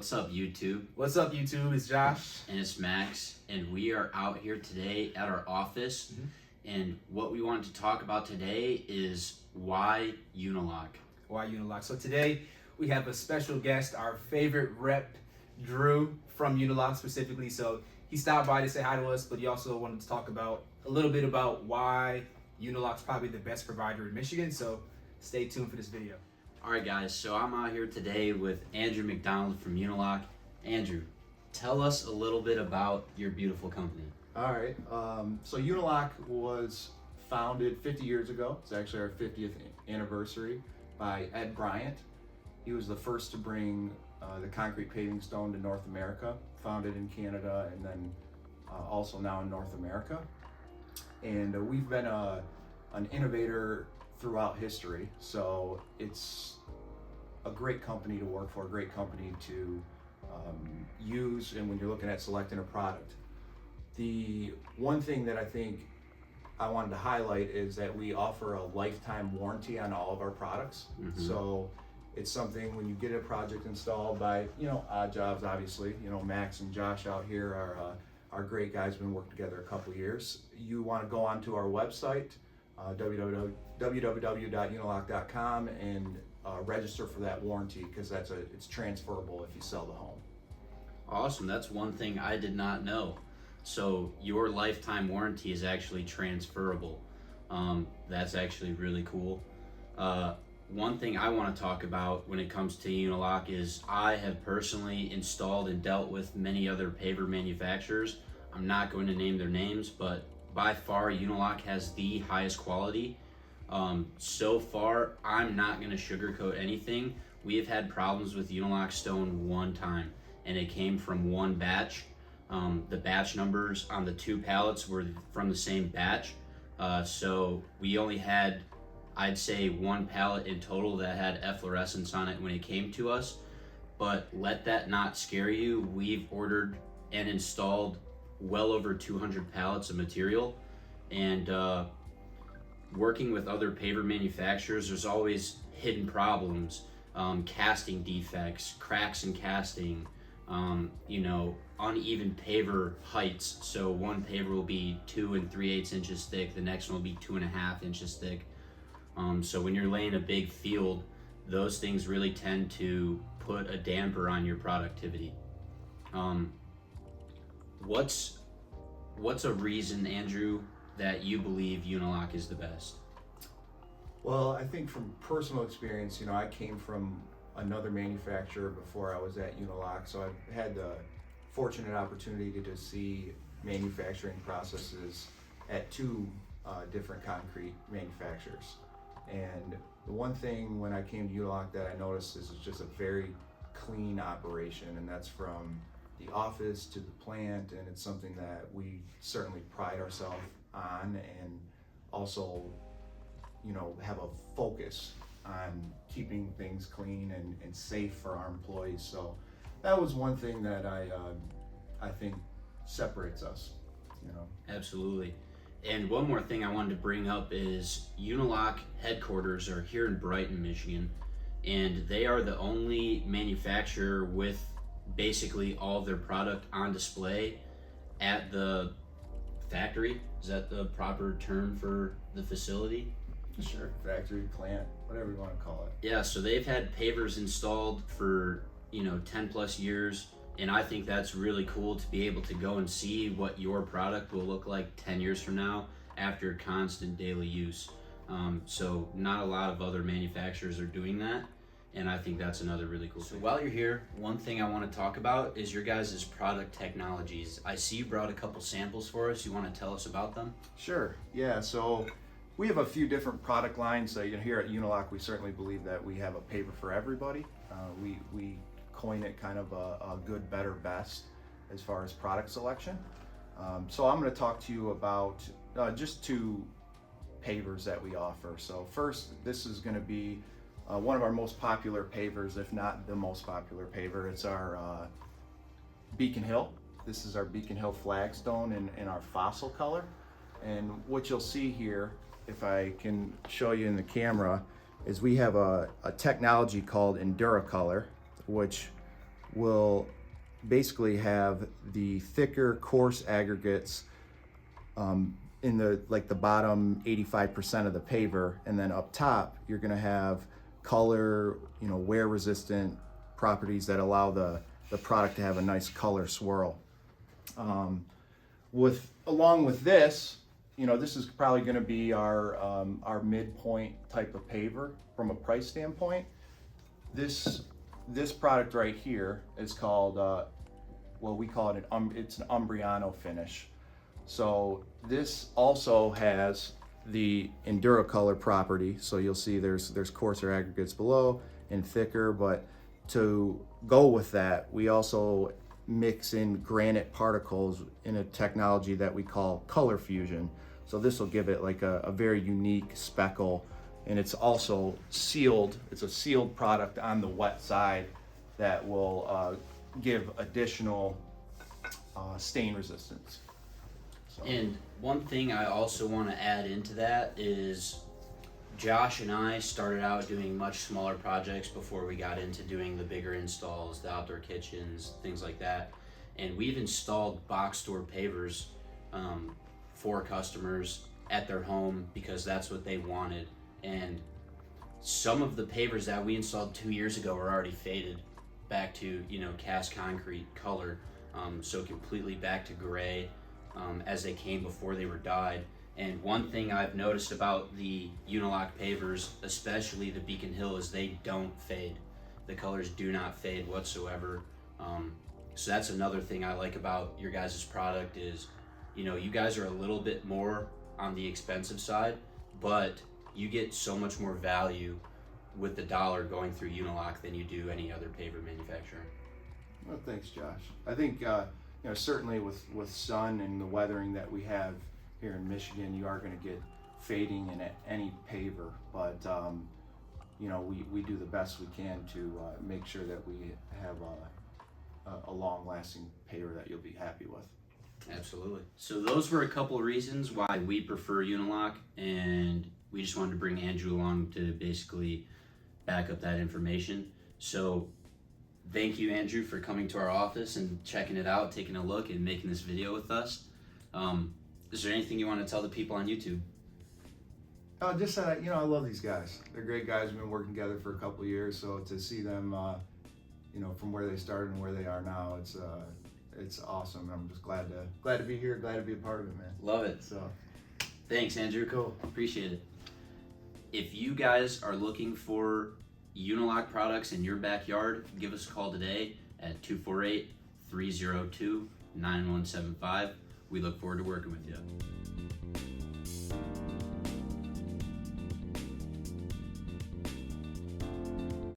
What's up, YouTube? What's up, YouTube? It's Josh. And it's Max, and we are out here today at our office. And what we want to talk about today is why Unilock. Why Unilock? So today we have a special guest, our favorite rep, Drew from Unilock specifically. So he stopped by to say hi to us, but he also wanted to talk about a little bit about why Unilock's probably the best provider in Michigan. So stay tuned for this video. All right, guys, so I'm out here today with Andrew McDonald from Unilock. Andrew, tell us a little bit about your beautiful company. All right, so Unilock was founded 50 years ago. It's actually our 50th anniversary by Ed Bryant. He was the first to bring the concrete paving stone to North America, founded in Canada and then also now in North America. And we've been an innovator throughout history, so it's a great company to work for, a great company to use, and when you're looking at selecting a product. The one thing that I think I wanted to highlight is that we offer a lifetime warranty on all of our products. So it's something when you get a project installed by, Odd Jobs, obviously, Max and Josh out here are great guys, been working together a couple years. You want to go onto our website, www.unilock.com, and register for that warranty, because it's transferable if you sell the home. Awesome, that's one thing I did not know. So your lifetime warranty is actually transferable. That's actually really cool. One thing I want to talk about when it comes to Unilock is I have personally installed and dealt with many other paver manufacturers. I'm not going to name their names, but by far Unilock has the highest quality. So far, I'm not going to sugarcoat anything. We have had problems with Unilock stone one time, and it came from one batch. The batch numbers on the 2 pallets were from the same batch. So we only had, I'd say, 1 pallet in total that had efflorescence on it when it came to us. But let that not scare you. We've ordered and installed well over 200 pallets of material, and working with other paver manufacturers, there's always hidden problems, casting defects, cracks in casting, uneven paver heights. So one paver will be 2 3/8 inches thick, the next one will be 2.5 inches thick. So when you're laying a big field, those things really tend to put a damper on your productivity. What's a reason, Andrew, that you believe Unilock is the best? Well, I think from personal experience, I came from another manufacturer before I was at Unilock, so I've had the fortunate opportunity to see manufacturing processes at 2 different concrete manufacturers. And the one thing when I came to Unilock that I noticed is it's just a very clean operation, and that's from the office to the plant, and it's something that we certainly pride ourselves on, and also have a focus on keeping things clean and safe for our employees. So that was one thing that I think separates us. Absolutely. And one more thing I wanted to bring up is Unilock headquarters are here in Brighton, Michigan, and they are the only manufacturer with basically all of their product on display at the factory. Is that the proper term for the facility? Sure, factory, plant, whatever you want to call it. Yeah, so they've had pavers installed for 10 plus years, and I think that's really cool to be able to go and see what your product will look like 10 years from now after constant daily use. So not a lot of other manufacturers are doing that, and I think that's another really cool thing. So while you're here, one thing I want to talk about is your guys' product technologies. I see you brought a couple samples for us. You want to tell us about them? Sure, yeah, so we have a few different product lines. Here at Unilock, we certainly believe that we have a paver for everybody. We coin it kind of a good, better, best as far as product selection. So I'm going to talk to you about just 2 pavers that we offer. So first, this is going to be one of our most popular pavers, if not the most popular paver. It's our Beacon Hill. This is our Beacon Hill flagstone in our fossil color. And what you'll see here, if I can show you in the camera, is we have a technology called EnduraColor, which will basically have the thicker, coarse aggregates in the bottom 85% of the paver, and then up top you're going to have color, wear resistant properties that allow the product to have a nice color swirl. Along with this, this is probably going to be our midpoint type of paver from a price standpoint. This product right here is called we call it it's an Andriano finish. So this also has the EnduroColor property. So you'll see there's coarser aggregates below and thicker, but to go with that, we also mix in granite particles in a technology that we call color fusion. So this will give it like a very unique speckle, and it's also sealed. It's a sealed product on the wet side that will give additional stain resistance. So. And one thing I also want to add into that is Josh and I started out doing much smaller projects before we got into doing the bigger installs, the outdoor kitchens, things like that. And we've installed box store pavers for customers at their home because that's what they wanted. And some of the pavers that we installed 2 years ago are already faded back to cast concrete color, so completely back to gray as they came before they were dyed. And one thing I've noticed about the Unilock pavers, especially the Beacon Hill, is they don't fade. The colors do not fade whatsoever. So that's another thing I like about your guys' product is, you guys are a little bit more on the expensive side, but you get so much more value with the dollar going through Unilock than you do any other paver manufacturer. Well, thanks, Josh. I think certainly with sun and the weathering that we have here in Michigan, you are going to get fading in any paver, but we do the best we can to make sure that we have a long-lasting paver that you'll be happy with. Absolutely. So those were a couple of reasons why we prefer Unilock, and we just wanted to bring Andrew along to basically back up that information. So thank you, Andrew, for coming to our office and checking it out, taking a look, and making this video with us. Is there anything you want to tell the people on YouTube? Just that I love these guys. They're great guys. We've been working together for a couple of years, so to see them, from where they started and where they are now, it's awesome. I'm just glad to be here, glad to be a part of it, man. Love it. So, thanks, Andrew. Cool. Appreciate it. If you guys are looking for Unilock products in your backyard, give us a call today at 248-302-9175. We look forward to working with you.